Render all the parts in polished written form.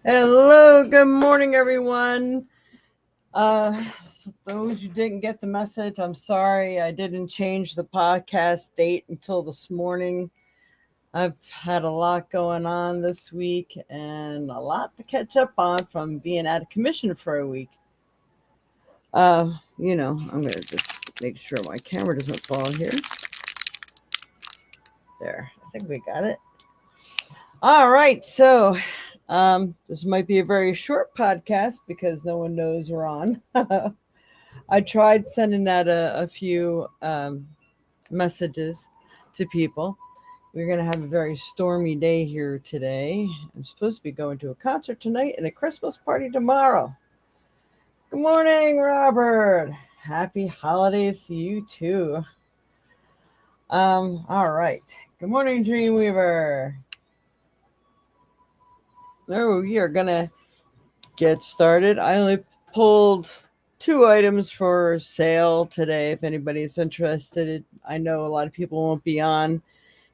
Hello, good morning, everyone. So those who didn't get the message, I'm sorry. I didn't change the podcast date until this morning. I've had a lot going on this week and a lot to catch up on from being out of commission for a week. I'm going to just make sure my camera doesn't fall here. There, I think we got it. All right, so this might be a very short podcast because no one knows we're on. I tried sending out a few messages to people. We're going to have a very stormy day here today. I'm supposed to be going to a concert tonight and a Christmas party tomorrow. Good morning, Robert. Happy holidays to you too. All right. Good morning, Dreamweaver. Oh, we are going to get started. I only pulled 2 items for sale today. If anybody's interested, I know a lot of people won't be on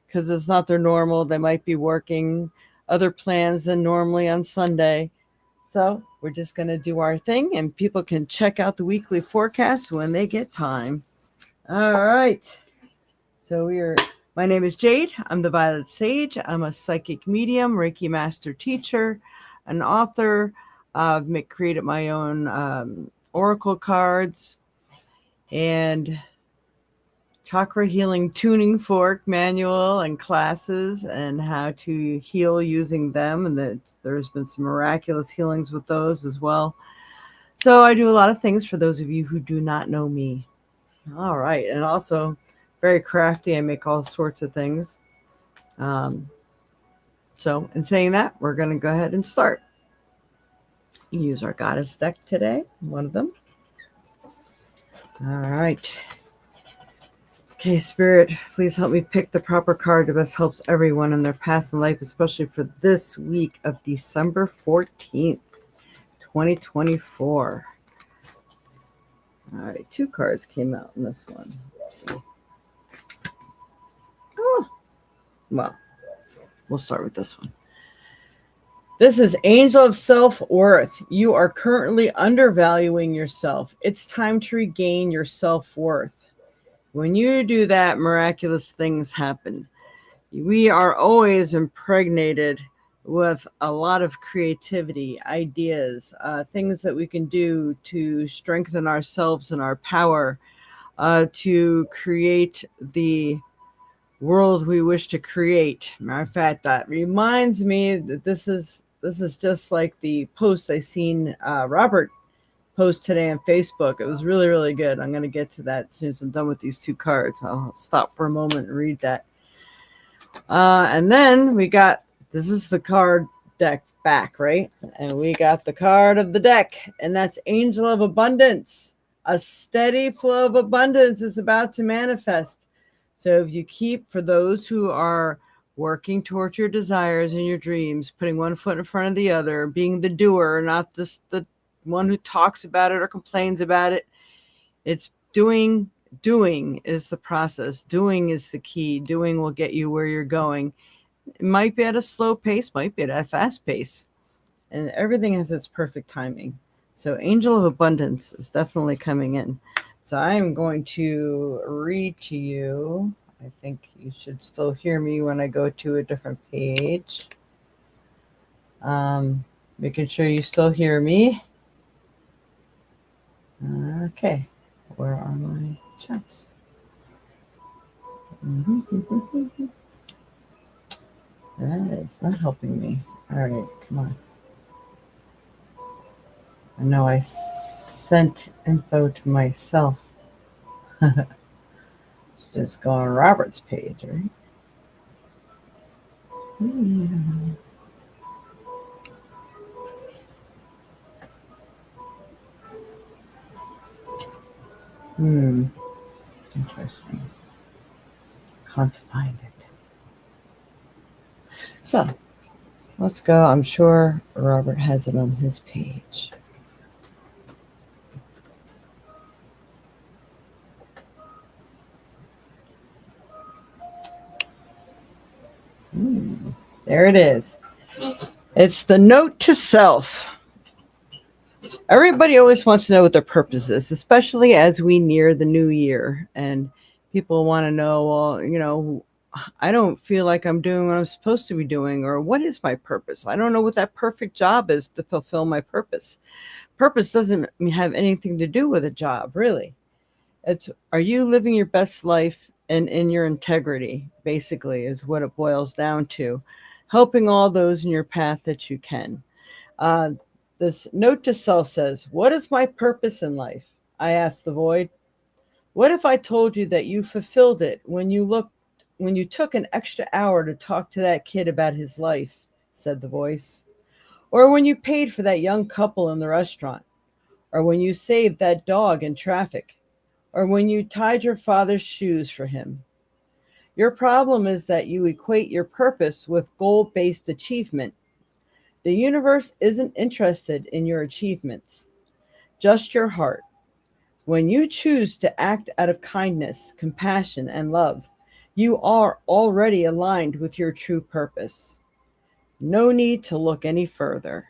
because it's not their normal. They might be working other plans than normally on Sunday. So we're just going to do our thing and people can check out the weekly forecast when they get time. All right. So my name is Jade. I'm the Violet Sage. I'm a psychic medium, Reiki master teacher, an author. I've created my own oracle cards and chakra healing tuning fork manual and classes and how to heal using them. And there's been some miraculous healings with those as well. So I do a lot of things for those of you who do not know me. All right. And also very crafty. I make all sorts of things. So in saying that, we're going to go ahead and start. Use our goddess deck today, one of them. All right. Okay, Spirit, please help me pick the proper card that best helps everyone in their path in life, especially for this week of December 14th, 2024. All right, 2 cards came out in this one. Let's see. Oh, well, we'll start with this one. This is Angel of Self-Worth. You are currently undervaluing yourself. It's time to regain your self-worth. When you do that, miraculous things happen. We are always impregnated with a lot of creativity, ideas, things that we can do to strengthen ourselves and our power, to create the world we wish to create. Matter of fact, that reminds me that this is just like the post I seen Robert post today on Facebook. It was really, really good. I'm going to get to that as soon as I'm done with these 2 cards. I'll stop for a moment and read that. And then we got, this is the card deck back, right? And we got the card of the deck, and that's Angel of Abundance. A steady flow of abundance is about to manifest. So if you keep, for those who are working towards your desires and your dreams, putting one foot in front of the other, being the doer, not just the one who talks about it or complains about it. It's doing is the process. Doing is the key. Doing will get you where you're going. It might be at a slow pace, might be at a fast pace. And everything has its perfect timing. So Angel of Abundance is definitely coming in. So I'm going to read to you. I think you should still hear me when I go to a different page. Making sure you still hear me. Okay, where are my chats? That is not helping me. All right, come on. I know I sent info to myself. Just go on Robert's page, right? Interesting. Can't find it. So, let's go. I'm sure Robert has it on his page. There it is. It's the note to self. Everybody always wants to know what their purpose is, especially as we near the new year. And people want to know, well, I don't feel like I'm doing what I'm supposed to be doing, or what is my purpose? I don't know what that perfect job is to fulfill my purpose. Purpose doesn't have anything to do with a job, really. It's, are you living your best life and in your integrity, basically, is what it boils down to. Helping all those in your path that you can. Uh, this note to self says, what is my purpose in life? I asked the void. What if I told you that you fulfilled it when you took an extra hour to talk to that kid about his life, said the voice. Or when you paid for that young couple in the restaurant. Or when you saved that dog in traffic. Or when you tied your father's shoes for him. Your problem is that you equate your purpose with goal-based achievement. The universe isn't interested in your achievements, just your heart. When you choose to act out of kindness, compassion, and love, you are already aligned with your true purpose. No need to look any further.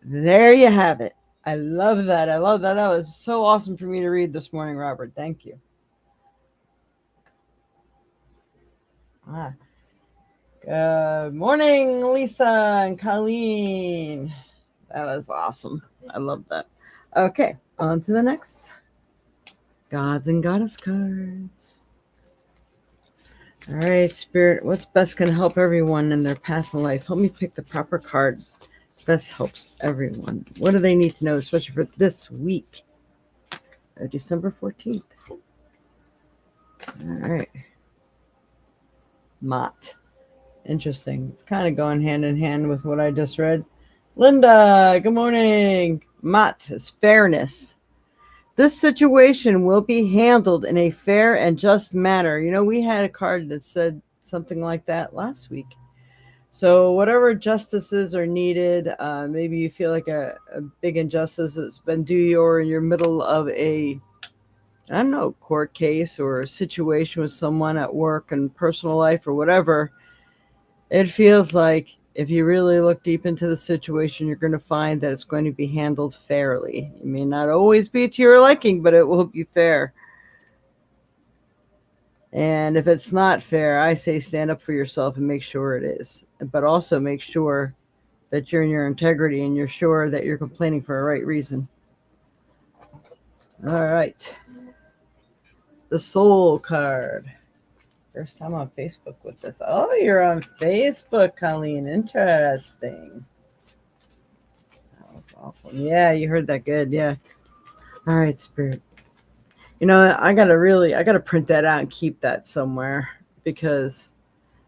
There you have it. I love that. I love that. That was so awesome for me to read this morning, Robert. Thank you. Good morning, Lisa and Colleen. That was awesome. I love that. Okay, on to the next. Gods and Goddess cards. All right, Spirit, what's best going to help everyone in their path in life? Help me pick the proper card. Best helps everyone. What do they need to know, especially for this week? December 14th. All right. Mott. Interesting. It's kind of going hand in hand with what I just read. Linda, good morning. Mott is fairness. This situation will be handled in a fair and just manner. You know, we had a card that said something like that last week. So whatever justices are needed, maybe you feel like a big injustice that's been due you, or in your middle of a, I don't know, court case or a situation with someone at work and personal life or whatever. It feels like if you really look deep into the situation, you're going to find that it's going to be handled fairly. It may not always be to your liking, but it will be fair. And if it's not fair, I say stand up for yourself and make sure it is. But also make sure that you're in your integrity and you're sure that you're complaining for a right reason. All right. The Soul card. First time on Facebook with this. Oh, you're on Facebook, Colleen. Interesting. That was awesome. Yeah, you heard that good. Yeah. All right, Spirit. You know, I gotta print that out and keep that somewhere, because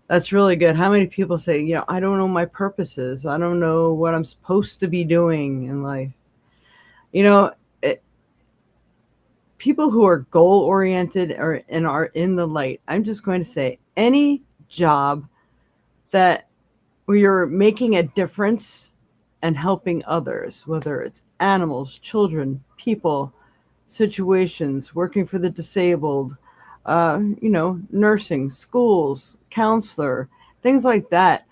that's really good. How many people say, you know, I don't know my purposes. I don't know what I'm supposed to be doing in life. You know, people who are goal oriented and are in the light, I'm just going to say any job that where you're making a difference and helping others, whether it's animals, children, people, situations, working for the disabled, nursing, schools, counselor, things like that.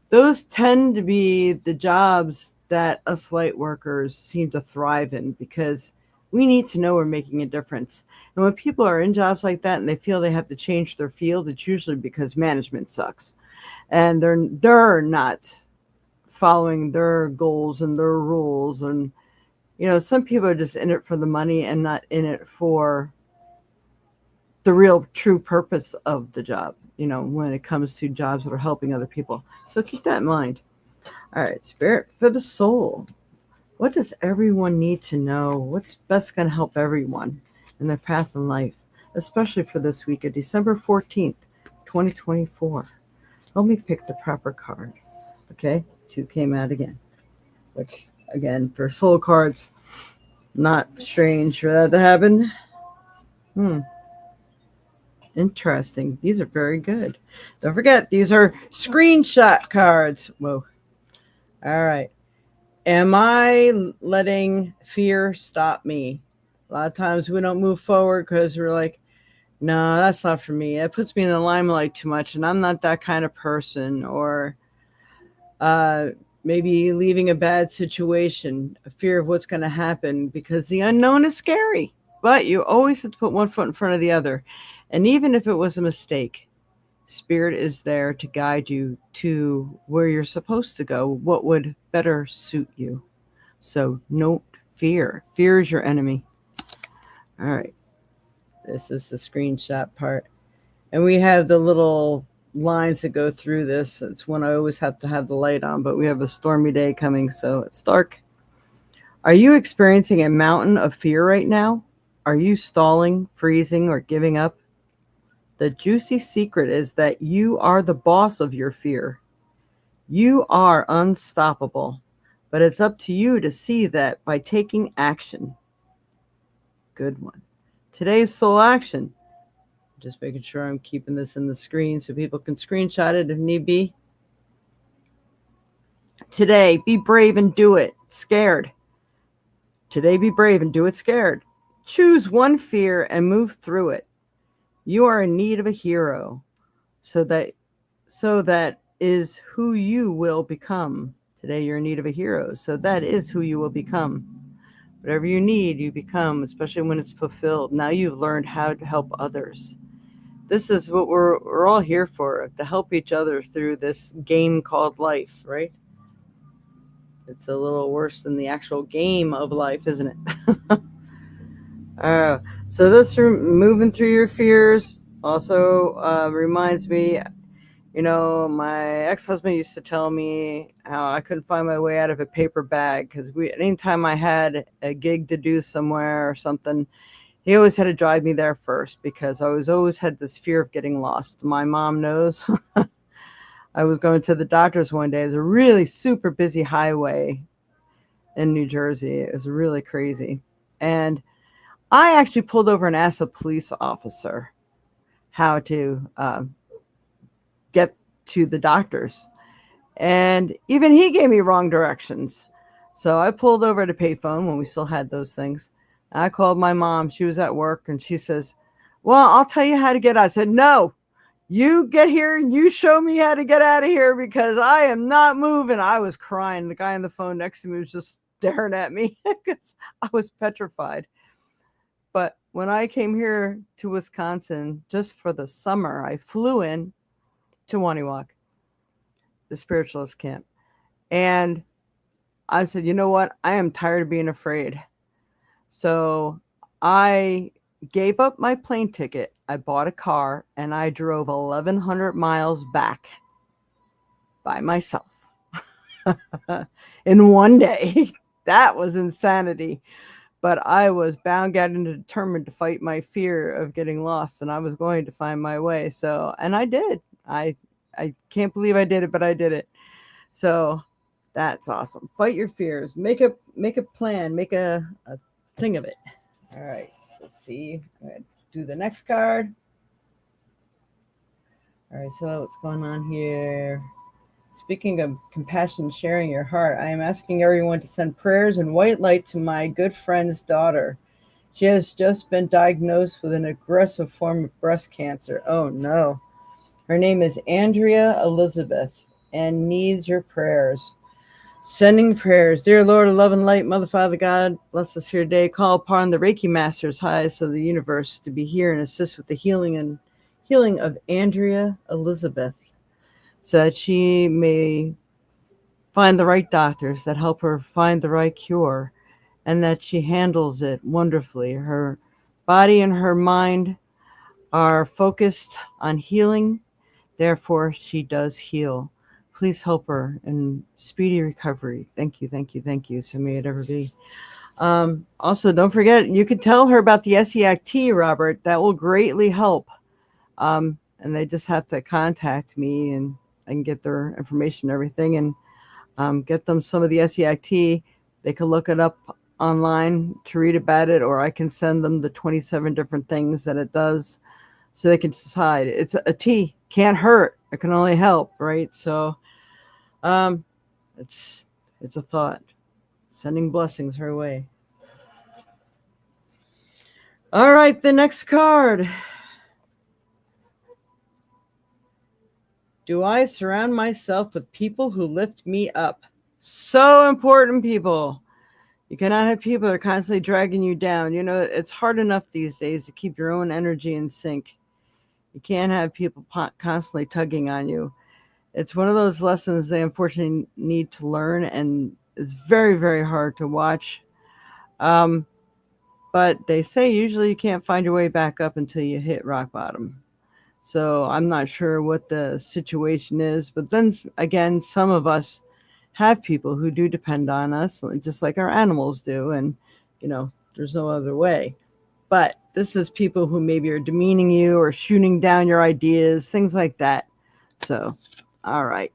Those tend to be the jobs that us light workers seem to thrive in, because we need to know we're making a difference. And when people are in jobs like that and they feel they have to change their field, it's usually because management sucks and they're not following their goals and their rules. And some people are just in it for the money and not in it for the real true purpose of the job, when it comes to jobs that are helping other people. So keep that in mind. All right, Spirit, for the soul, what does everyone need to know? What's best going to help everyone in their path in life, especially for this week of December 14th, 2024? Let me pick the proper card. Okay, 2 came out again, which, again, for soul cards, not strange for that to happen. Interesting. These are very good. Don't forget, these are screenshot cards. Whoa. All right. Am I letting fear stop me? A lot of times we don't move forward because we're like, no, that's not for me. It puts me in the limelight too much, and I'm not that kind of person. Or maybe leaving a bad situation, a fear of what's going to happen, because the unknown is scary. But you always have to put one foot in front of the other. And even if it was a mistake, Spirit is there to guide you to where you're supposed to go, what would better suit you. So, no fear. Fear is your enemy. All right. This is the screenshot part. And we have the little lines that go through this. It's when I always have to have the light on, but we have a stormy day coming, so it's dark. Are you experiencing a mountain of fear right now? Are you stalling, freezing, or giving up? The juicy secret is that you are the boss of your fear. You are unstoppable, but it's up to you to see that by taking action. Good one. Today's soul action. Just making sure I'm keeping this in the screen so people can screenshot it if need be. Today, be brave and do it scared. Today, be brave and do it scared. Choose one fear and move through it. You are in need of a hero, so that is who you will become. Today, you're in need of a hero, so that is who you will become. Whatever you need, you become, especially when it's fulfilled. Now you've learned how to help others. This is what we're all here for, to help each other through this game called life, right? It's a little worse than the actual game of life, isn't it? So this moving through your fears also reminds me, my ex-husband used to tell me how I couldn't find my way out of a paper bag, because anytime I had a gig to do somewhere or something, he always had to drive me there first, because I always had this fear of getting lost. My mom knows. I was going to the doctor's one day. It was a really super busy highway in New Jersey. It was really crazy. And I actually pulled over and asked a police officer how to get to the doctor's. And even he gave me wrong directions. So I pulled over at a payphone when we still had those things. I called my mom. She was at work, and she says, well, I'll tell you how to get out. I said, no, you get here and you show me how to get out of here, because I am not moving. I was crying. The guy on the phone next to me was just staring at me because I was petrified. But when I came here to Wisconsin just for the summer, I flew in to Waniwak, the spiritualist camp. And I said, you know what? I am tired of being afraid. So I gave up my plane ticket. I bought a car and I drove 1,100 miles back by myself in one day. That was insanity. But I was bound, gathered, and determined to fight my fear of getting lost, and I was going to find my way. So, and I did. I can't believe I did it, but I did it. So that's awesome. Fight your fears. Make a plan. Make a thing of it. All right. So let's see. I'm going to do the next card. All right. So what's going on here? Speaking of compassion, sharing your heart, I am asking everyone to send prayers and white light to my good friend's daughter. She has just been diagnosed with an aggressive form of breast cancer. Oh, no. Her name is Andrea Elizabeth and needs your prayers. Sending prayers. Dear Lord of love and light, Mother, Father, God, bless us here today. Call upon the Reiki Masters, highest of the universe, to be here and assist with the healing of Andrea Elizabeth, so that she may find the right doctors that help her find the right cure, and that she handles it wonderfully. Her body and her mind are focused on healing. Therefore, she does heal. Please help her in speedy recovery. Thank you, thank you, thank you. So may it ever be. Also, don't forget, you can tell her about the SEIT, Robert. That will greatly help. And they just have to contact me, and I can get their information and everything, and get them some of the SEIT. They can look it up online to read about it, or I can send them the 27 different things that it does, so they can decide. It's a tea. Can't hurt. It can only help, right? So it's a thought. Sending blessings her way. All right, the next card. Do I surround myself with people who lift me up? So important, people. You cannot have people that are constantly dragging you down. You know, it's hard enough these days to keep your own energy in sync. You can't have people constantly tugging on you. It's one of those lessons they unfortunately need to learn, and it's very, very hard to watch. Um, but they say usually you can't find your way back up until you hit rock bottom. So I'm not sure what the situation is, but then again, some of us have people who do depend on us, just like our animals do, and there's no other way. But this is people who maybe are demeaning you or shooting down your ideas, things like that. So, all right,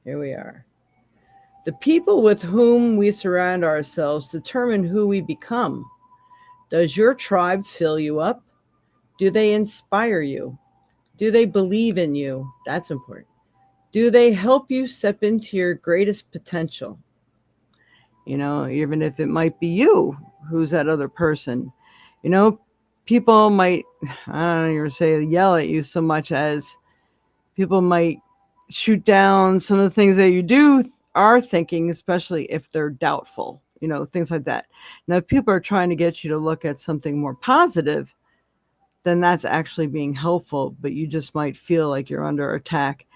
here we are. The people with whom we surround ourselves determine who we become. Does your tribe fill you up? Do they inspire you? Do they believe in you? That's important. Do they help you step into your greatest potential? Even if it might be you who's that other person. You know, people might, I don't even say yell at you so much as people might shoot down some of the things that you are thinking, especially if they're doubtful, things like that. Now, if people are trying to get you to look at something more positive, then that's actually being helpful, but you just might feel like you're under attack.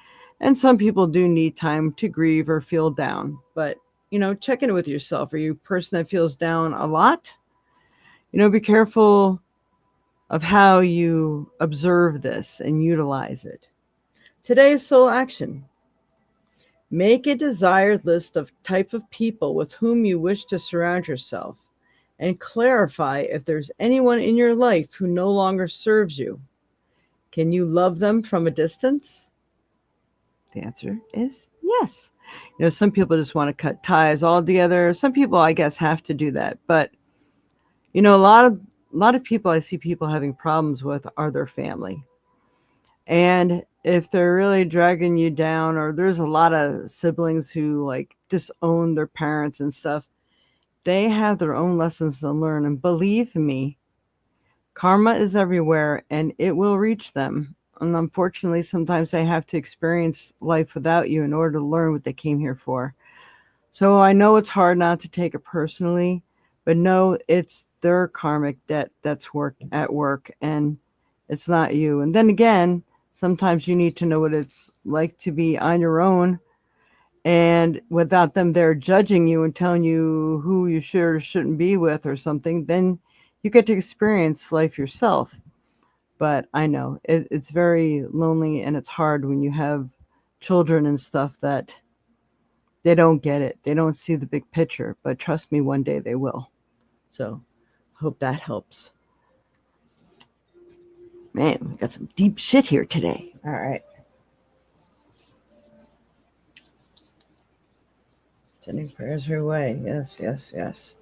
And some people do need time to grieve or feel down, but check in with yourself. Are you a person that feels down a lot? Be careful of how you observe this and utilize it. Today's soul action. Make a desired list of type of people with whom you wish to surround yourself, and clarify if there's anyone in your life who no longer serves you. Can you love them from a distance? The answer is yes. Some people just want to cut ties altogether. Some people, I guess, have to do that. But a lot of people I see people having problems with are their family. And if they're really dragging you down, or there's a lot of siblings who like disown their parents and stuff, they have their own lessons to learn. And believe me, karma is everywhere and it will reach them. And unfortunately, sometimes they have to experience life without you in order to learn what they came here for. So I know it's hard not to take it personally, but no, it's their karmic debt that's at work, and it's not you. And then again, sometimes you need to know what it's like to be on your own, and without them there judging you and telling you who you should or shouldn't be with or something, then you get to experience life yourself. But I know it's very lonely and it's hard when you have children and stuff that they don't get it. They don't see the big picture, but trust me, one day they will. So hope that helps. Man, we got some deep shit here today. All right. Sending prayers your way. Yes, yes, yes.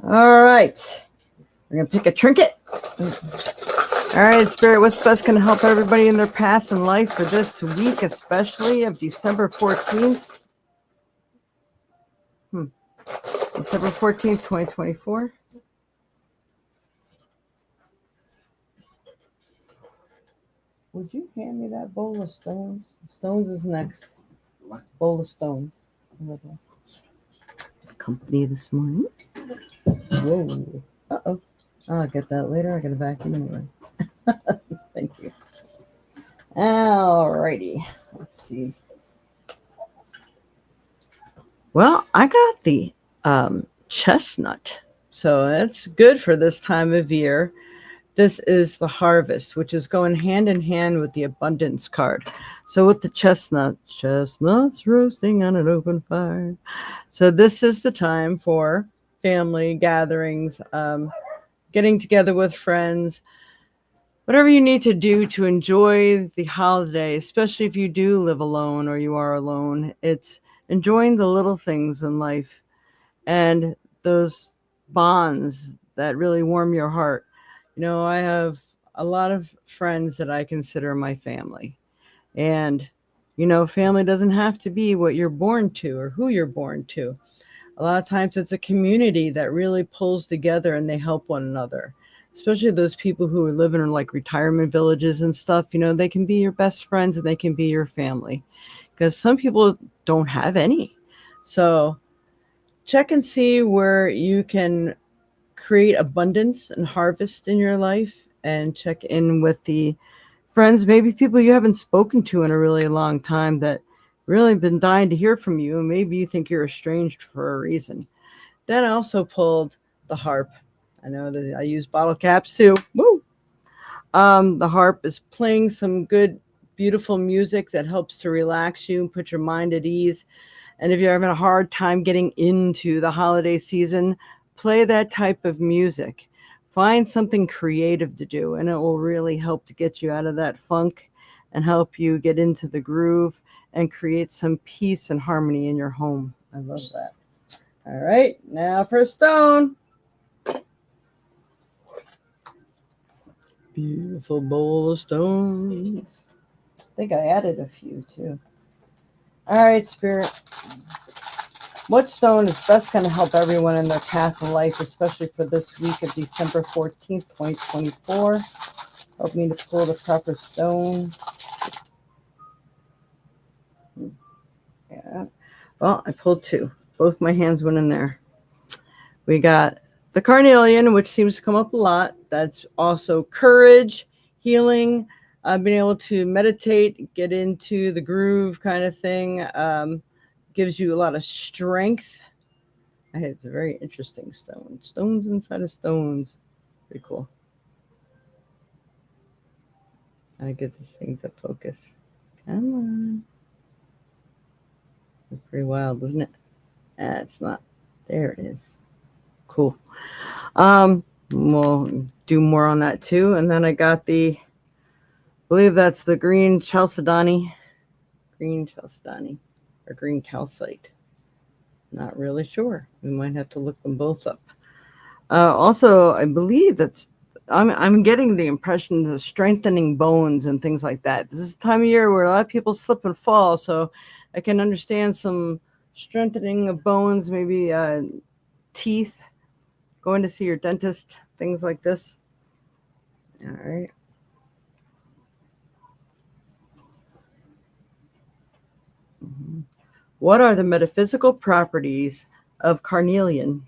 All right. We're going to pick a trinket. All right, Spirit, what's best going to help everybody in their path in life for this week, especially of December 14th? December 14th, 2024. Would you hand me that bowl of stones? Stones is next. What? Bowl of stones. Company this morning. Whoa. Uh-oh. I'll get that later. I got a vacuum anyway. Thank you. All righty. Let's see. Well, I got the chestnut. So that's good for this time of year. This is the harvest, which is going hand in hand with the abundance card. So with the chestnuts roasting on an open fire. So this is the time for family gatherings, getting together with friends, whatever you need to do to enjoy the holiday, especially if you do live alone or you are alone. It's enjoying the little things in life and those bonds that really warm your heart. I have a lot of friends that I consider my family. And, family doesn't have to be what you're born to or who you're born to. A lot of times it's a community that really pulls together and they help one another, especially those people who are living in like retirement villages and stuff. They can be your best friends and they can be your family. because some people don't have any. So check and see where you can create abundance and harvest in your life, and check in with the friends, maybe people you haven't spoken to in a really long time that really been dying to hear from you, and maybe you think you're estranged for a reason. Then I also pulled the harp. I know that I use bottle caps too. Woo! The harp is playing some good, beautiful music that helps to relax you and put your mind at ease. And if you're having a hard time getting into the holiday season, play that type of music. Find something creative to do, and it will really help to get you out of that funk and help you get into the groove and create some peace and harmony in your home. I love that. All right, now for a stone. Beautiful bowl of stones. I think I added a few too. All right, Spirit. What stone is best going to help everyone in their path in life, especially for this week of December 14th, 2024? Help me to pull the proper stone. Yeah. Well, I pulled two. Both my hands went in there. We got the carnelian, which seems to come up a lot. That's also courage, healing, being able to meditate, get into the groove kind of thing. Gives you a lot of strength. It's a very interesting stone. Stones inside of stones. Pretty cool. I get this thing to focus. Come on. It's pretty wild, isn't it? It's not. There it is. Cool. We'll do more on that too. And then I got I believe that's the green chalcedony. Green chalcedony or green calcite. Not really sure. We might have to look them both up. Also, I believe I'm getting the impression of strengthening bones and things like that. This is the time of year where a lot of people slip and fall, so I can understand some strengthening of bones, maybe teeth, going to see your dentist, things like this. All right. Mm-hmm. What are the metaphysical properties of carnelian?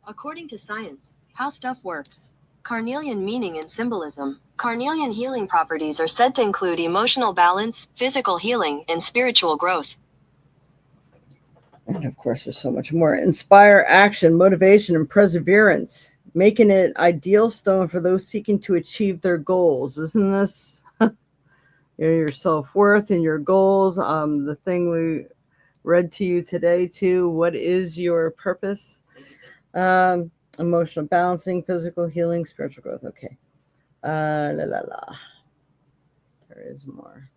According to science, how stuff works. Carnelian meaning and symbolism. Carnelian healing properties are said to include emotional balance, physical healing, and spiritual growth. And of course, there's so much more. Inspire action, motivation, and perseverance, making it ideal stone for those seeking to achieve their goals. Isn't this your self-worth and your goals? The thing we read to you today too. What is your purpose? Emotional balancing, physical healing, spiritual growth. Okay. La la la. There is more.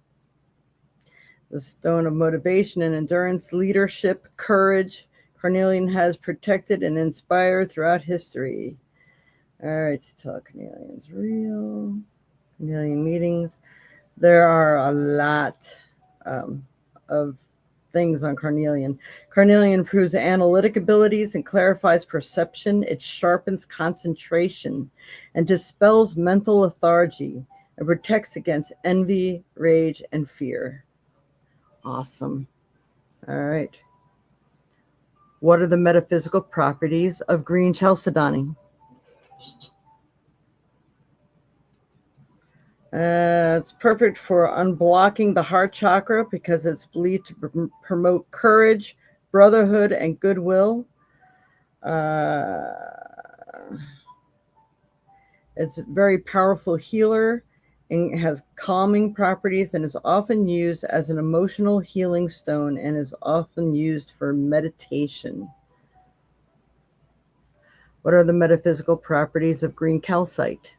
The stone of motivation and endurance, leadership, courage. Carnelian has protected and inspired throughout history. All right, to tell carnelian's real. Carnelian meetings. There are a lot of things on carnelian. Carnelian improves analytic abilities and clarifies perception. It sharpens concentration and dispels mental lethargy and protects against envy, rage, and fear. Awesome. All right. What are the metaphysical properties of green chalcedony? It's perfect for unblocking the heart chakra because it's believed to promote courage, brotherhood, and goodwill. It's a very powerful healer and has calming properties and is often used as an emotional healing stone and is often used for meditation. What are the metaphysical properties of green calcite?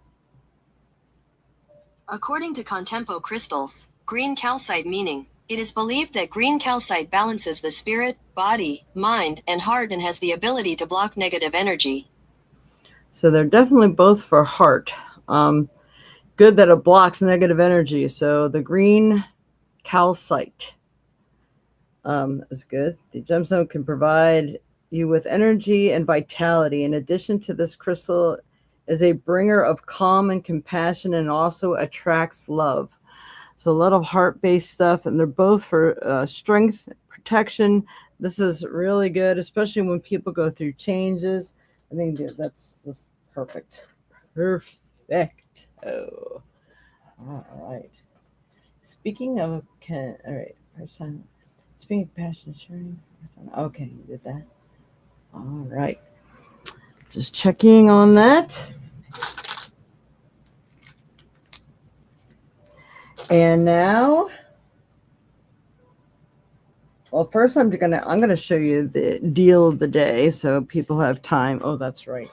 According to Contempo crystals, green calcite meaning, it is believed that green calcite balances the spirit, body, mind, and heart and has the ability to block negative energy. So they're definitely both for heart. Good that it blocks negative energy. So the green calcite is good. The gemstone can provide you with energy and vitality. In addition to this crystal is a bringer of calm and compassion and also attracts love. So a lot of heart-based stuff, and they're both for strength, protection. This is really good, especially when people go through changes. I think that's just perfect. Perfect. Oh, all right. Speaking of, all right, first time. Speaking of passion sharing, okay, you did that. All right. Just checking on that. And now, well, first I'm gonna show you the deal of the day so people have time. Oh, that's right.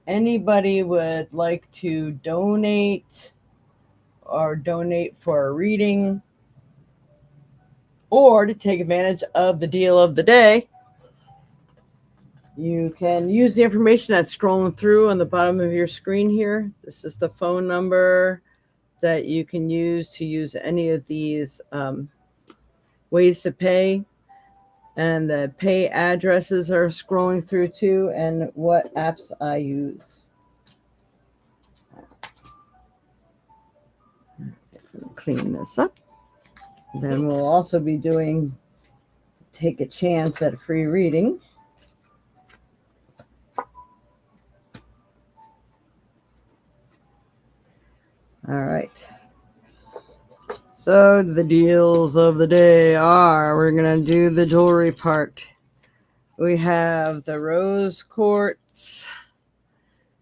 Anybody would like to donate for a reading or to take advantage of the deal of the day, you can use the information that's scrolling through on the bottom of your screen here. This is the phone number that you can use any of these ways to pay. And the pay addresses are scrolling through too, and what apps I use. Clean this up. Then we'll also be doing Take a Chance at a free reading. All right. So the deals of the day are, we're going to do the jewelry part. We have the rose quartz,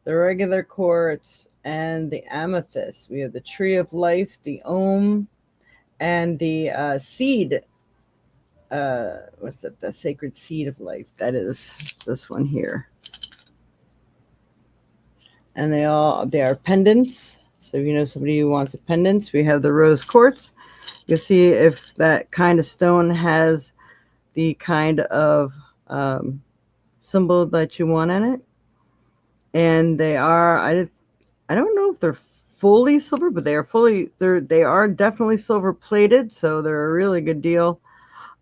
the regular quartz, and the amethyst. We have the tree of life, the Om, and the seed. What's that? The sacred seed of life. That is this one here. And they are pendants. So if you know somebody who wants a pendant, we have the rose quartz. You'll see if that kind of stone has the kind of symbol that you want in it. And they are, I don't know if they're fully silver, but they are definitely silver plated. So they're a really good deal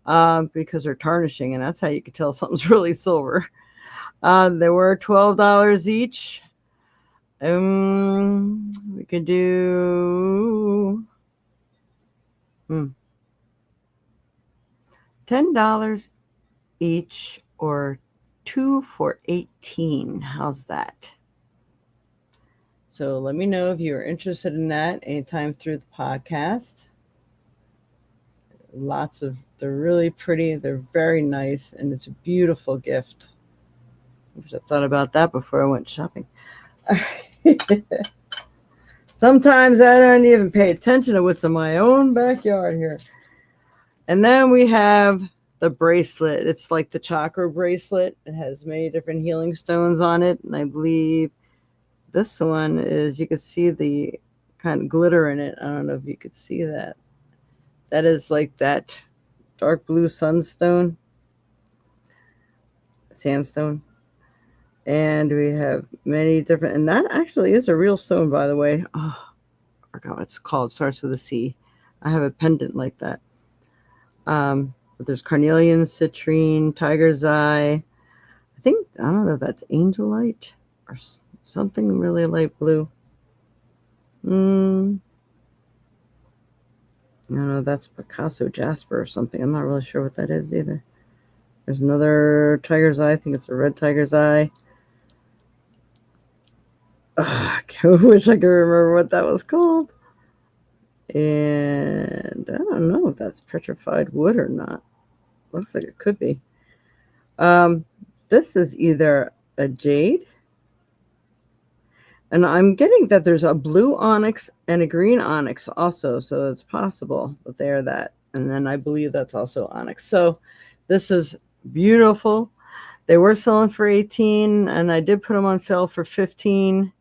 because they're tarnishing, and that's how you can tell something's really silver. They were $12 each. We could do $10 each, or 2 for $18. How's that? So let me know if you're interested in that anytime through the podcast. They're really pretty. They're very nice, and it's a beautiful gift. I wish I thought about that before I went shopping. Sometimes I don't even pay attention to what's in my own backyard here. And then we have the bracelet. It's like the chakra bracelet. It has many different healing stones on it. And I believe this one is, you can see the kind of glitter in it. I don't know if you could see that. That is like that dark blue sandstone. And we have many different, and that actually is a real stone, by the way. Oh, I forgot what it's called. It starts with a C. I have a pendant like that. But there's carnelian, citrine, tiger's eye. I don't know if that's angelite or something really light blue. No, that's Picasso jasper or something. I'm not really sure what that is either. There's another tiger's eye. I think it's a red tiger's eye. I wish I could remember what that was called. And I don't know if that's petrified wood or not. Looks like it could be. This is either a jade, and I'm getting that there's a blue onyx and a green onyx also, so it's possible that they are that. And then I believe that's also onyx. So this is beautiful. They were selling for $18, and I did put them on sale for $15.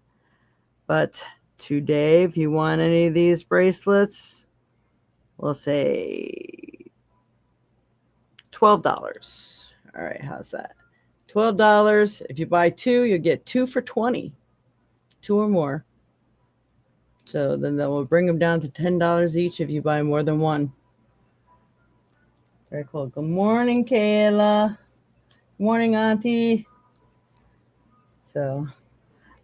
But today, if you want any of these bracelets, we'll say $12. All right, how's that? $12. If you buy two, you'll get 2 for $20. 2 or more. So then that will bring them down to $10 each if you buy more than one. Very cool. Good morning, Kayla. Good morning, Auntie. So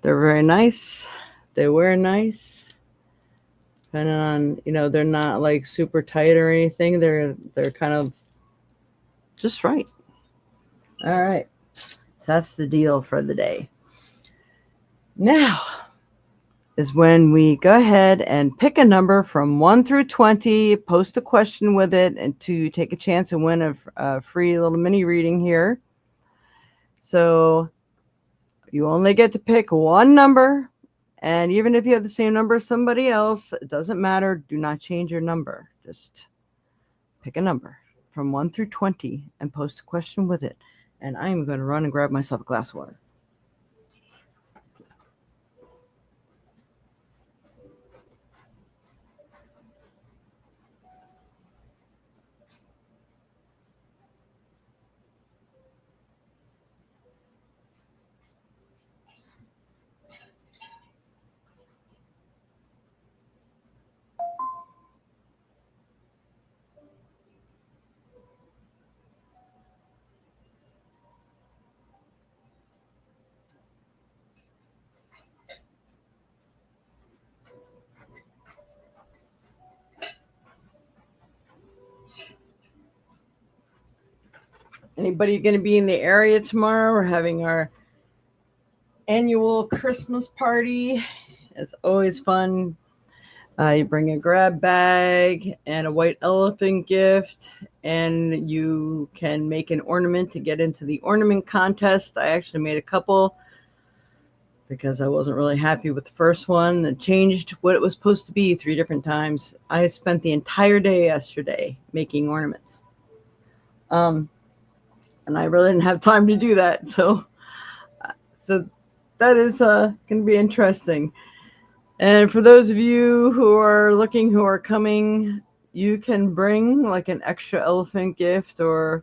they're very nice. They wear nice. depending on, they're not like super tight or anything. They're kind of just right. All right. So that's the deal for the day. Now is when we go ahead and pick a number from 1 through 20, post a question with it, and to take a chance and win a free little mini reading here. So you only get to pick one number, and even if you have the same number as somebody else, it doesn't matter. Do not change your number. Just pick a number from 1 through 20 and post a question with it. And I'm going to run and grab myself a glass of water. Anybody going to be in the area tomorrow? We're having our annual Christmas party. It's always fun. You bring a grab bag and a white elephant gift, and you can make an ornament to get into the ornament contest. I actually made a couple because I wasn't really happy with the first one. It changed what it was supposed to be 3 different times. I spent the entire day yesterday making ornaments. And I really didn't have time to do that. So that is going to be interesting. And for those of you who are coming, you can bring like an extra elephant gift or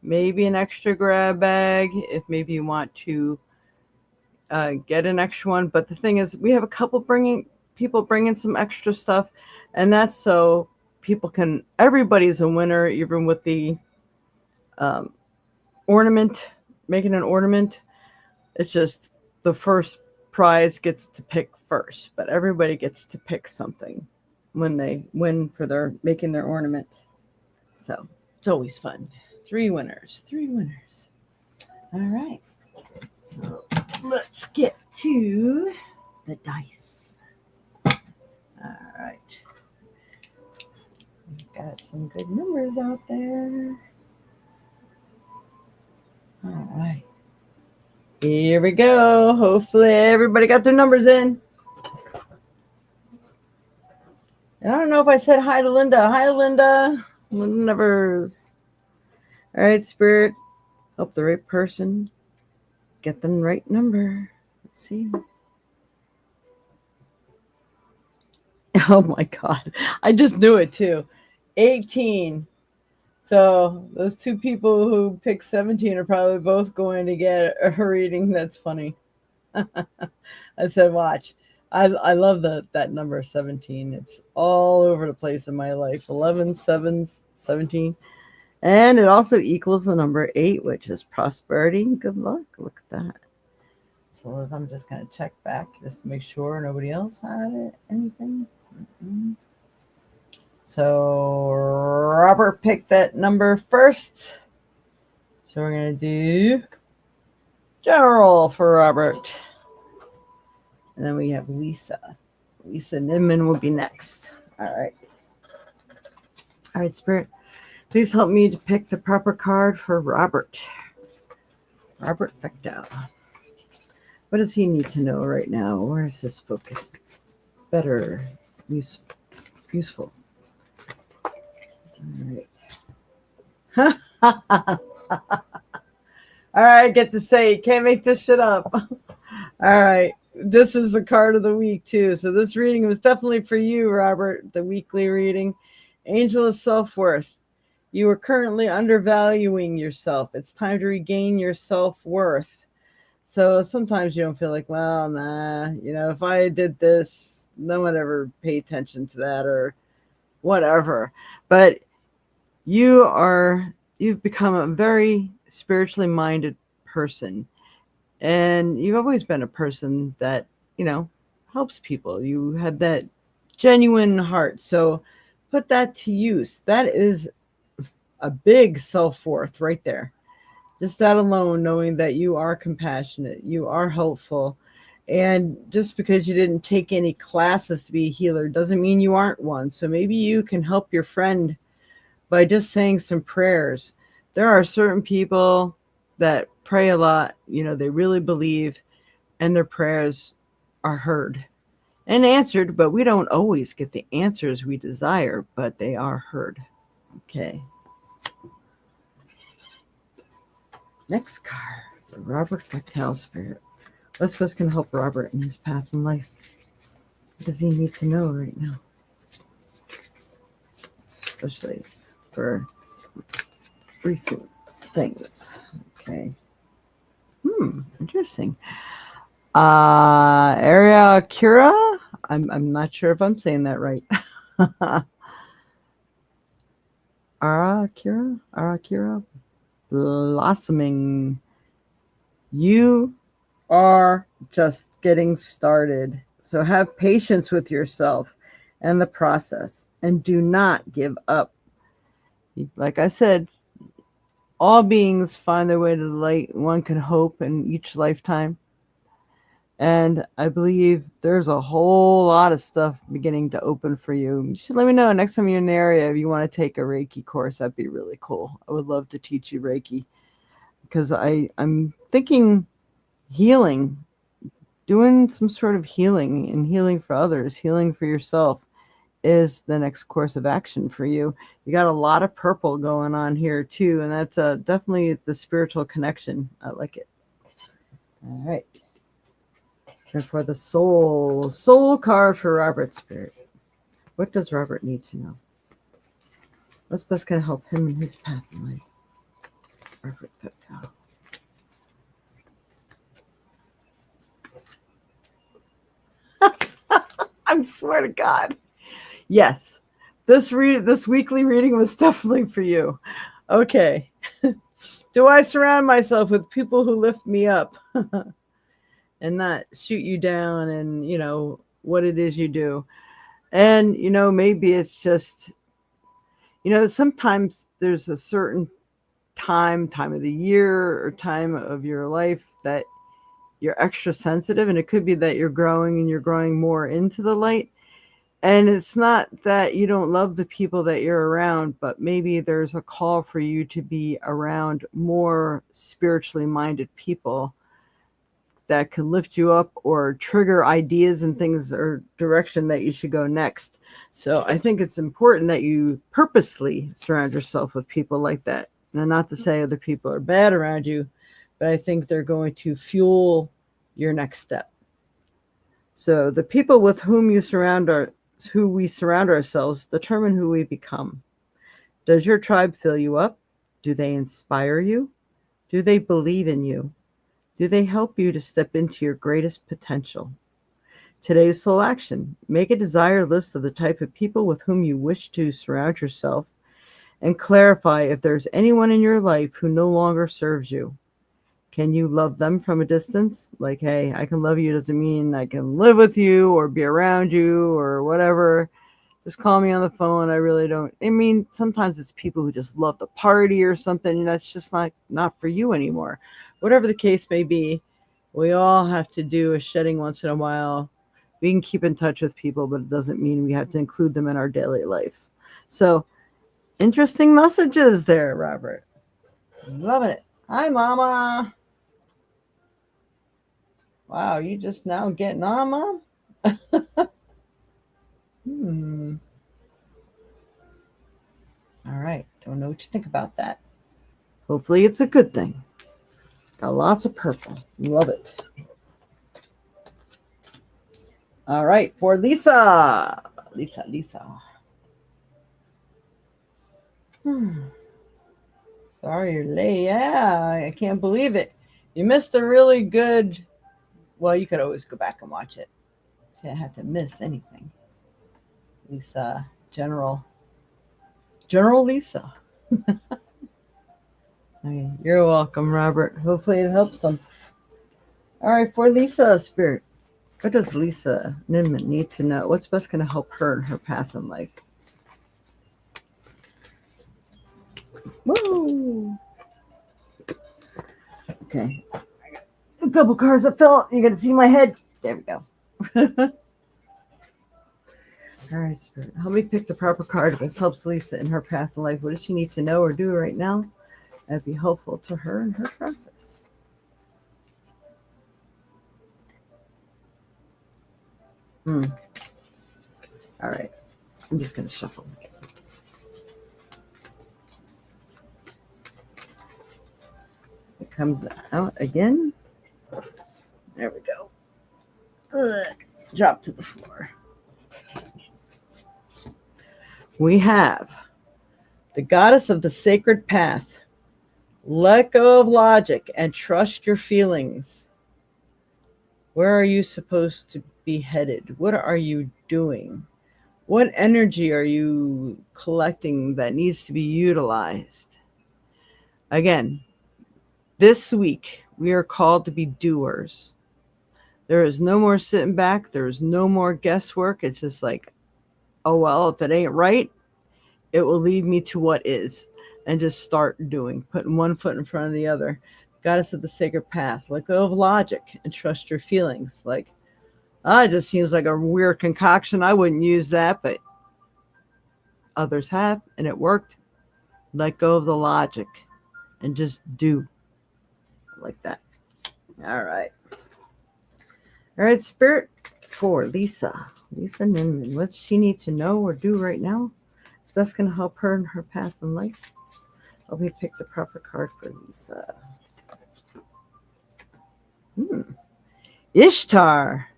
maybe an extra grab bag if maybe you want to get an extra one. But the thing is, we have a couple people bringing some extra stuff, and that's so everybody's a winner, even with the ornament, making an ornament. It's just the first prize gets to pick first, but everybody gets to pick something when they win for making their ornament. So it's always fun. 3 winners. All right. So let's get to the dice. All right. We've got some good numbers out there. All right. Here we go. Hopefully everybody got their numbers in. And I don't know if I said hi to Linda. Hi, Linda. Numbers. All right, Spirit. Help the right person get the right number. Let's see. Oh my God. I just knew it too. 18. So those 2 people who picked 17 are probably both going to get a reading. That's funny. I said, watch. I love that number 17. It's all over the place in my life. 11, 7, 17. And it also equals the number 8, which is prosperity. Good luck. Look at that. So I'm just going to check back just to make sure nobody else had anything. Mm-hmm. So Robert picked that number first. So we're going to do general for Robert. And then we have Lisa. Lisa Nimman will be next. All right. All right, Spirit. Please help me to pick the proper card for Robert. Robert picked out. What does he need to know right now? Where is his focus? Better. Useful. All right. All right, I get to say, can't make this shit up. All right. This is the card of the week, too. So this reading was definitely for you, Robert, the weekly reading. Angel of Self-Worth. You are currently undervaluing yourself. It's time to regain your self-worth. So sometimes you don't feel like, well, nah, if I did this, no one ever pay attention to that or whatever. But you've become a very spiritually minded person. And you've always been a person that, helps people. You had that genuine heart. So put that to use. That is a big self-worth right there. Just that alone, knowing that you are compassionate, you are helpful. And just because you didn't take any classes to be a healer doesn't mean you aren't one. So maybe you can help your friend by just saying some prayers. There are certain people that pray a lot, they really believe, and their prayers are heard and answered, but we don't always get the answers we desire, but they are heard. Okay. Next card, the Robert Factel Spirit. What's going to help Robert in his path in life? What does he need to know right now? Especially for recent things. Okay. Interesting. Area Cura? I'm not sure if I'm saying that right. Arakira? Blossoming. You are just getting started. So have patience with yourself and the process and do not give up. Like I said, all beings find their way to the light. One can hope in each lifetime. And I believe there's a whole lot of stuff beginning to open for you. You should let me know next time you're in the area if you want to take a Reiki course. That'd be really cool. I would love to teach you Reiki because I'm thinking healing, doing some sort of healing and healing for others, healing for yourself is the next course of action for you. You got a lot of purple going on here too, and that's definitely the spiritual connection. I like it. All right. And for the soul card for Robert's spirit. What does Robert need to know? What's best going to help him in his path in life? Robert Factel. I swear to God. Yes, this weekly reading was definitely for you. Okay. Do I surround myself with people who lift me up and not shoot you down and, what it is you do? And, maybe it's just, sometimes there's a certain time of the year or time of your life that you're extra sensitive, and it could be that you're growing and you're growing more into the light. And it's not that you don't love the people that you're around, but maybe there's a call for you to be around more spiritually minded people that can lift you up or trigger ideas and things or direction that you should go next. So I think it's important that you purposely surround yourself with people like that. Now, not to say other people are bad around you, but I think they're going to fuel your next step. So the people with whom we surround ourselves determine who we become. Does your tribe fill you up? Do they inspire you? Do they believe in you? Do they help you to step into your greatest potential? Today's soul action. Make a desired list of the type of people with whom you wish to surround yourself and clarify if there's anyone in your life who no longer serves you. Can you love them from a distance? Like, hey, I can love you doesn't mean I can live with you or be around you or whatever. Just call me on the phone. I really don't. I mean, sometimes it's people who just love the party or something, and that's just not for you anymore. Whatever the case may be, we all have to do a shedding once in a while. We can keep in touch with people, but it doesn't mean we have to include them in our daily life. So, interesting messages there, Robert. Loving it. Hi, Mama. Wow, you just now getting on, Mom? All right. Don't know what you think about that. Hopefully it's a good thing. Got lots of purple. Love it. All right. For Lisa. Lisa. Sorry you're late. Yeah, I can't believe it. You missed a really good... Well, you could always go back and watch it. So you don't have to miss anything. Lisa. General Lisa. Okay, you're welcome, Robert. Hopefully it helps them. All right, for Lisa, Spirit. What does Lisa Ninman need to know? What's best going to help her in her path in life? Woo! Okay. A couple cards that fell. You got to see my head. There we go. All right, Spirit. Help me pick the proper card. This helps Lisa in her path in life. What does she need to know or do right now? That'd be helpful to her in her process. All right. I'm just going to shuffle. It comes out again. There we go. Drop to the floor. We have the goddess of the sacred path. Let go of logic and trust your feelings. Where are you supposed to be headed? What are you doing? What energy are you collecting that needs to be utilized? Again, this week we are called to be doers. There is no more sitting back. There is no more guesswork. It's just like, oh, well, if it ain't right, it will lead me to what is. And just start doing, putting one foot in front of the other. Goddess of the sacred path. Let go of logic and trust your feelings. Like, it just seems like a weird concoction. I wouldn't use that, but others have, and it worked. Let go of the logic and just do like that. All right. All right, Spirit, for Lisa Ninman. What does she need to know or do right now? It's best going to help her in her path in life. Let me pick the proper card for Lisa. Ishtar.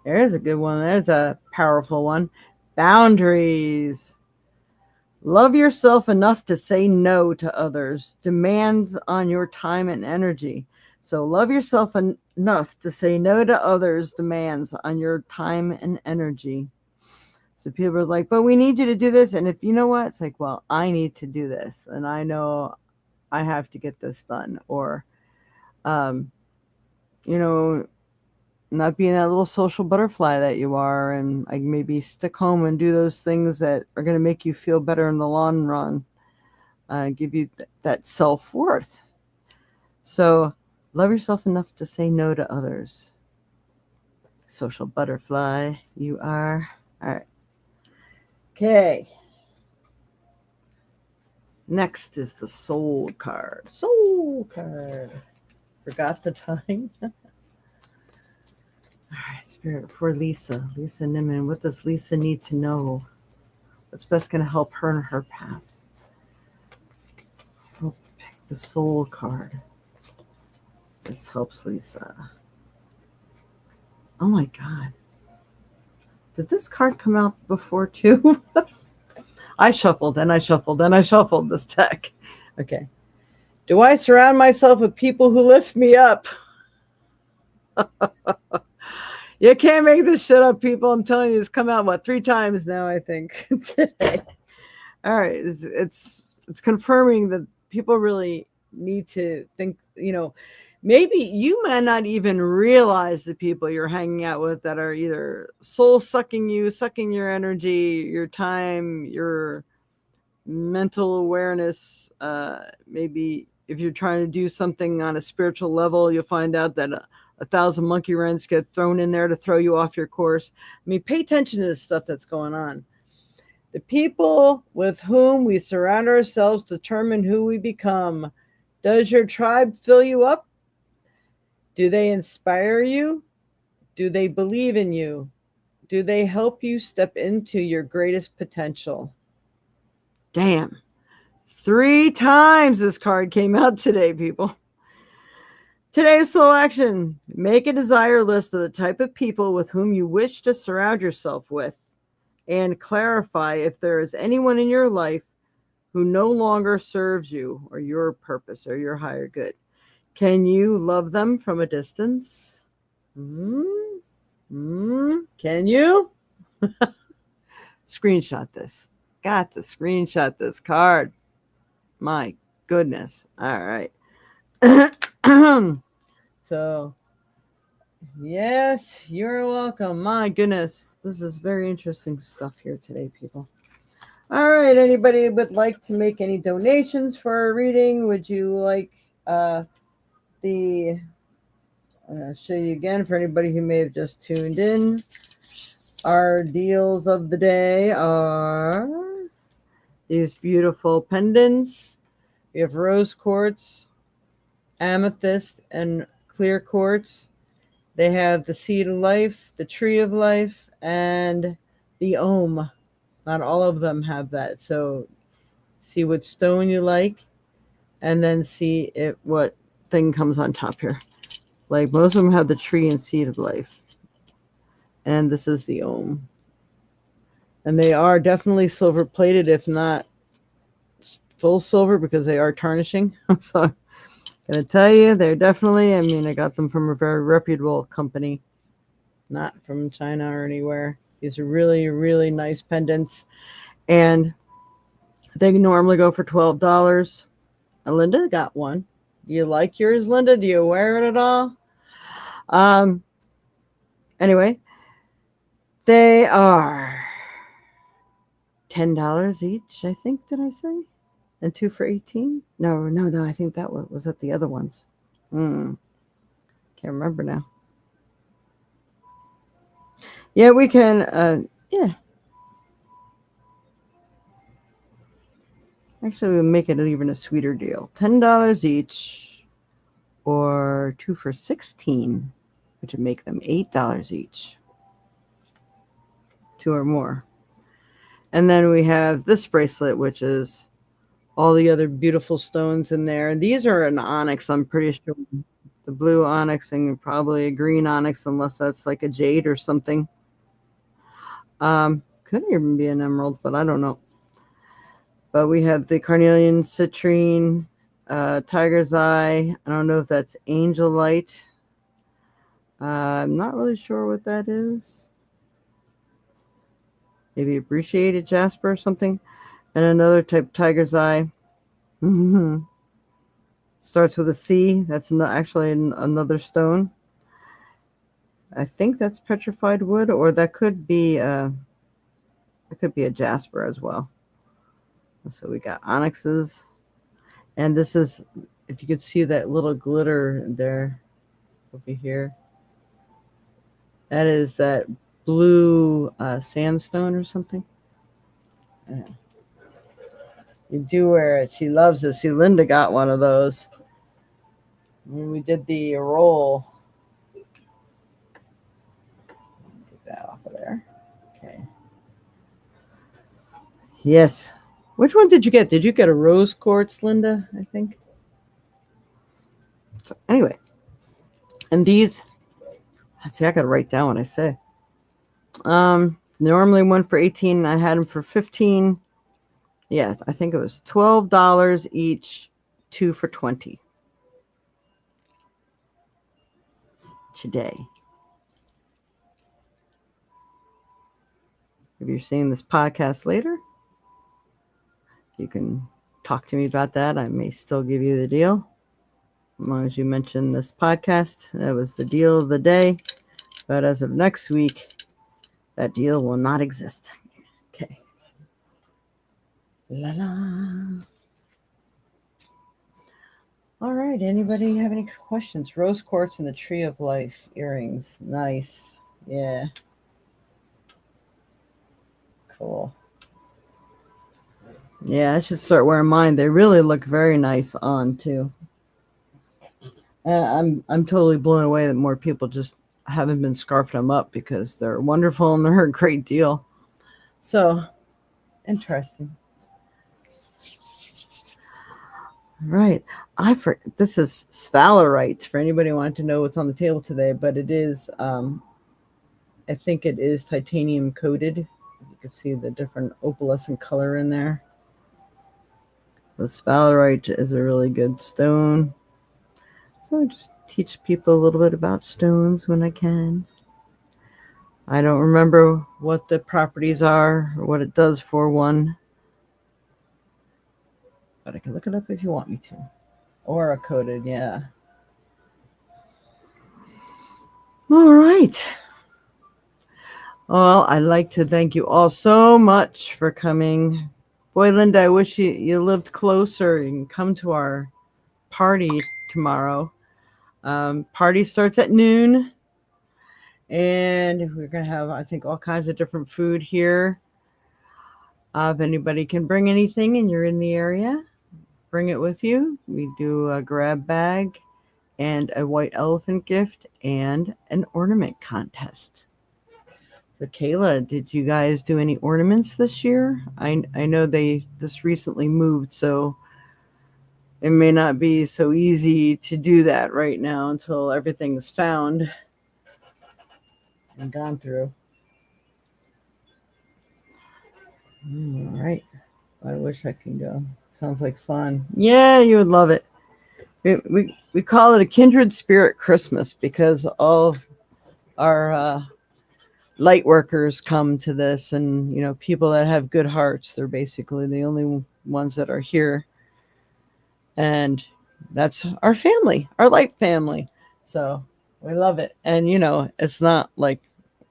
There's a good one. There's a powerful one. Boundaries. Love yourself enough to say no to others. Demands on your time and energy. So love yourself enough to say no to others' demands on your time and energy. So people are like, but we need you to do this. And if you know what, it's like, well, I need to do this. And I know I have to get this done. Or, not being that little social butterfly that you are, and like maybe stick home and do those things that are going to make you feel better in the long run, give you that self-worth. So love yourself enough to say no to others. Social butterfly you are. All right. Okay. Next is the soul card. Soul card. Forgot the time. All right, Spirit, for Lisa Ninman. What does Lisa need to know? What's best going to help her in her path? I'll pick the soul card. This helps Lisa. Oh my God. Did this card come out before too? I shuffled and I shuffled and I shuffled this deck. Okay. Do I surround myself with people who lift me up? You can't make this shit up, people. I'm telling you, it's come out 3 times now, I think, today. All right, it's confirming that people really need to think. Maybe you might not even realize the people you're hanging out with that are either soul sucking you, sucking your energy, your time, your mental awareness. Maybe if you're trying to do something on a spiritual level, you'll find out that 1,000 monkey wrenches get thrown in there to throw you off your course. I mean, pay attention to the stuff that's going on. The people with whom we surround ourselves determine who we become. Does your tribe fill you up? Do they inspire you? Do they believe in you? Do they help you step into your greatest potential? Damn. 3 times this card came out today, people. Today's soul action. Make a desire list of the type of people with whom you wish to surround yourself with, and clarify if there is anyone in your life who no longer serves you or your purpose or your higher good. Can you love them from a distance? Can you? Screenshot this. Got to screenshot this card. My goodness. All right. So Yes, you're welcome. My goodness, this is very interesting stuff here today, people. All right, anybody would like to make any donations for a reading? Would you like the show you again for anybody who may have just tuned in? Our deals of the day are these beautiful pendants. We have rose quartz, amethyst, and clear quartz. They have the seed of life, the tree of life, and the ohm. Not all of them have that. So see what stone you like, and then see what thing comes on top here. Like most of them have the tree and seed of life. And this is the ohm. And they are definitely silver plated, if not full silver, because they are tarnishing. So I'm going to tell you, they're definitely, I mean, I got them from a very reputable company, not from China or anywhere. These are really, really nice pendants. And they normally go for $12. And Linda got one. Do you like yours, Linda? Do you wear it at all? Anyway, they are $10 each, I think, did I say? And 2 for 18? No, I think that was at the other ones. Can't remember now. Yeah, we can, yeah. Actually, we'll make it even a sweeter deal. $10 each, or 2 for 16, which would make them $8 each. 2 or more. And then we have this bracelet, which is all the other beautiful stones in there. These are an onyx, I'm pretty sure. The blue onyx and probably a green onyx, unless that's like a jade or something. Could even be an emerald, but I don't know. But we have the carnelian, citrine, tiger's eye. I don't know if that's angel light. I'm not really sure what that is. Maybe appreciated jasper or something. And another type, tiger's eye. Mm-hmm. Starts with a C. That's actually another stone. I think that's petrified wood, or that could be a jasper as well. So we got onyxes, and this is, if you could see that little glitter there over here, that is that blue sandstone or something. Yeah. You do wear it. She loves it. See, Linda got one of those when we did the roll. Get that off of there. Okay. Yes. Which one did you get? Did you get a rose quartz, Linda? I think. So anyway, and these, see, I gotta write down what I say. Normally one for 18. I had them for 15. Yeah, I think it was $12 each, 2 for 20 today. If you're seeing this podcast later, you can talk to me about that. I may still give you the deal. As long as you mention this podcast, that was the deal of the day. But as of next week, that deal will not exist. Okay. La la. All right. Anybody have any questions? Rose quartz and the tree of life earrings. Nice. Yeah. Cool. Yeah, I should start wearing mine. They really look very nice on too. I'm totally blown away that more people just haven't been scarfing them up, because they're wonderful and they're a great deal. So interesting. Right. This is sphalerite for anybody wanting to know what's on the table today, but it is I think it is titanium coated. You can see the different opalescent color in there. The sphalerite is a really good stone. So I just teach people a little bit about stones when I can. I don't remember what the properties are or what it does for one, but I can look it up if you want me to. Aura coated, yeah. All right. Well, I'd like to thank you all so much for coming. Boy, Linda, I wish you lived closer and come to our party tomorrow. Party starts at noon, and we're going to have, I think, all kinds of different food here. If anybody can bring anything and you're in the area, bring it with you. We do a grab bag and a white elephant gift and an ornament contest. So Kayla, did you guys do any ornaments this year? I know they just recently moved, so it may not be so easy to do that right now until everything is found and gone through. All right. I wish I could go. Sounds like fun. Yeah, you would love it. We call it a kindred spirit Christmas because all of our light workers come to this, and people that have good hearts, they're basically the only ones that are here, and that's our family, our light family. So we love it. And it's not like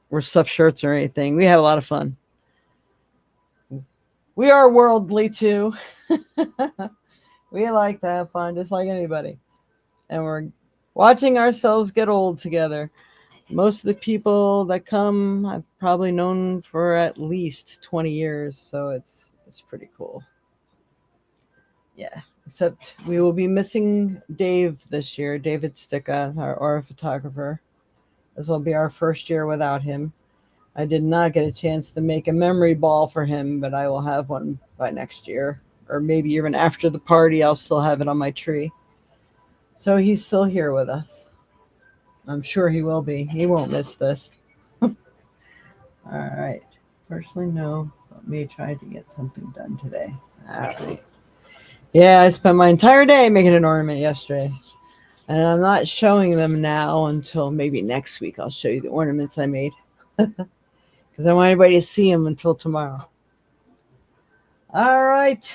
we're stuffed shirts or anything. We have a lot of fun. We are worldly too. We like to have fun just like anybody, and we're watching ourselves get old together. Most of the people that come I've probably known for at least 20 years, so it's pretty cool. Yeah, except we will be missing Dave this year, David Sticka, our photographer. This will be our first year without him. I did not get a chance to make a memory ball for him, but I will have one by next year, or maybe even after the party. I'll still have it on my tree. So he's still here with us. I'm sure he will be. He won't miss this. All right. Firstly, no, but me try to get something done today. All right. Yeah, I spent my entire day making an ornament yesterday. And I'm not showing them now until maybe next week. I'll show you the ornaments I made. Because I don't want anybody to see them until tomorrow. All right.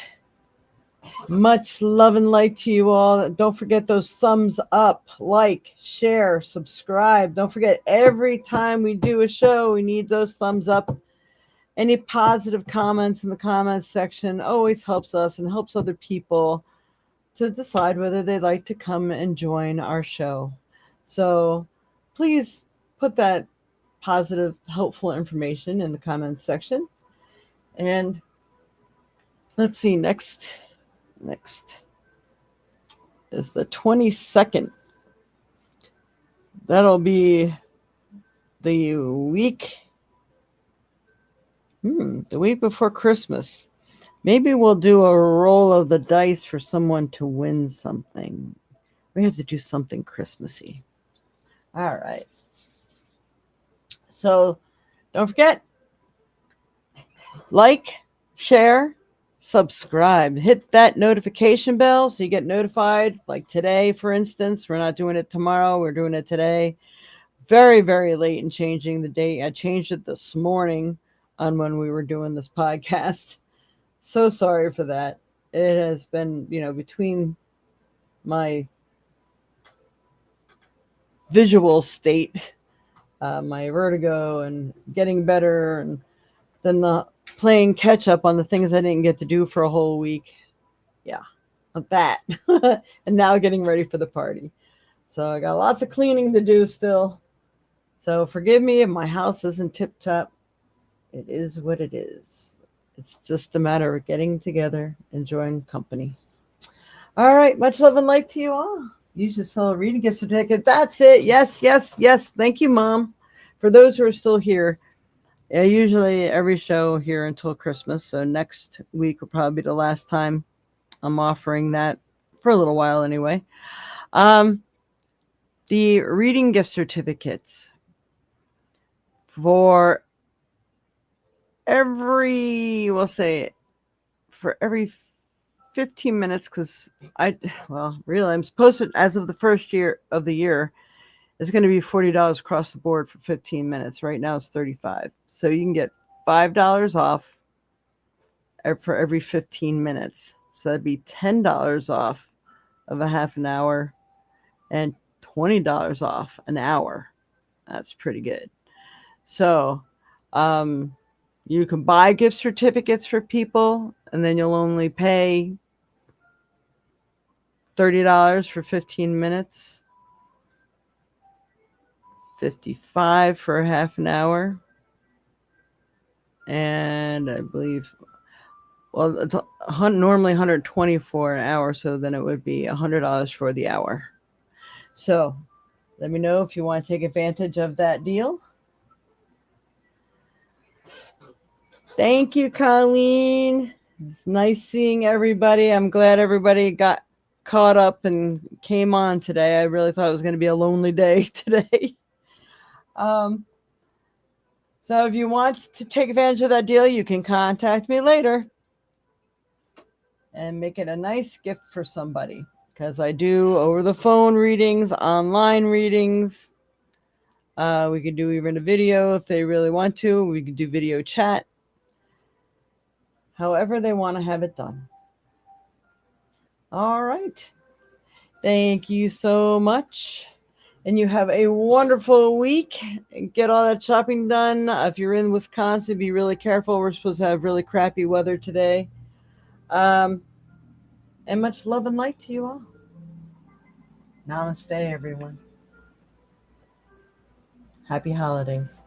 Much love and light to you all. Don't forget those thumbs up, like, share, subscribe. Don't forget, every time we do a show, we need those thumbs up. Any positive comments in the comments section always helps us and helps other people to decide whether they'd like to come and join our show. So please put that positive, helpful information in the comments section. And let's see, next is the 22nd. That'll be the week before Christmas. Maybe we'll do a roll of the dice for someone to win something. We have to do something Christmassy. All right. So don't forget, like, share, subscribe. Hit that notification bell so you get notified. Like today, for instance, we're not doing it tomorrow. We're doing it today. Very, very late in changing the date. I changed it this morning on when we were doing this podcast. So sorry for that. It has been, between my visual state, my vertigo, and getting better, and then the playing catch up on the things I didn't get to do for a whole week. Yeah, that. And now getting ready for the party. So I got lots of cleaning to do still. So forgive me if my house isn't tip top. It is what it is. It's just a matter of getting together, enjoying company. All right. Much love and light to you all. You should sell a reading gift certificate. That's it. Yes, yes, yes. Thank you, Mom. For those who are still here, usually every show here until Christmas. So next week will probably be the last time I'm offering that for a little while anyway. The reading gift certificates for every 15 minutes, because I'm supposed to, as of the first year of the year, it's going to be $40 across the board for 15 minutes. Right now it's $35. So you can get $5 off for every 15 minutes. So that'd be $10 off of a half an hour and $20 off an hour. That's pretty good. So, um, you can buy gift certificates for people, and then you'll only pay $30 for 15 minutes, 55 for a half an hour, and I believe, well, it's normally 124 an hour, so then it would be $100 for the hour. So let me know if you want to take advantage of that deal. Thank you, Colleen. It's nice seeing everybody. I'm glad everybody got caught up and came on today. I really thought it was going to be a lonely day today. Um, so if you want to take advantage of that deal, you can contact me later and make it a nice gift for somebody, because I do over the phone readings, online readings. We could do even a video if they really want to. We could do video chat. However they want to have it done. All right. Thank you so much. And you have a wonderful week. Get all that shopping done. If you're in Wisconsin, be really careful. We're supposed to have really crappy weather today. And much love and light to you all. Namaste, everyone. Happy holidays.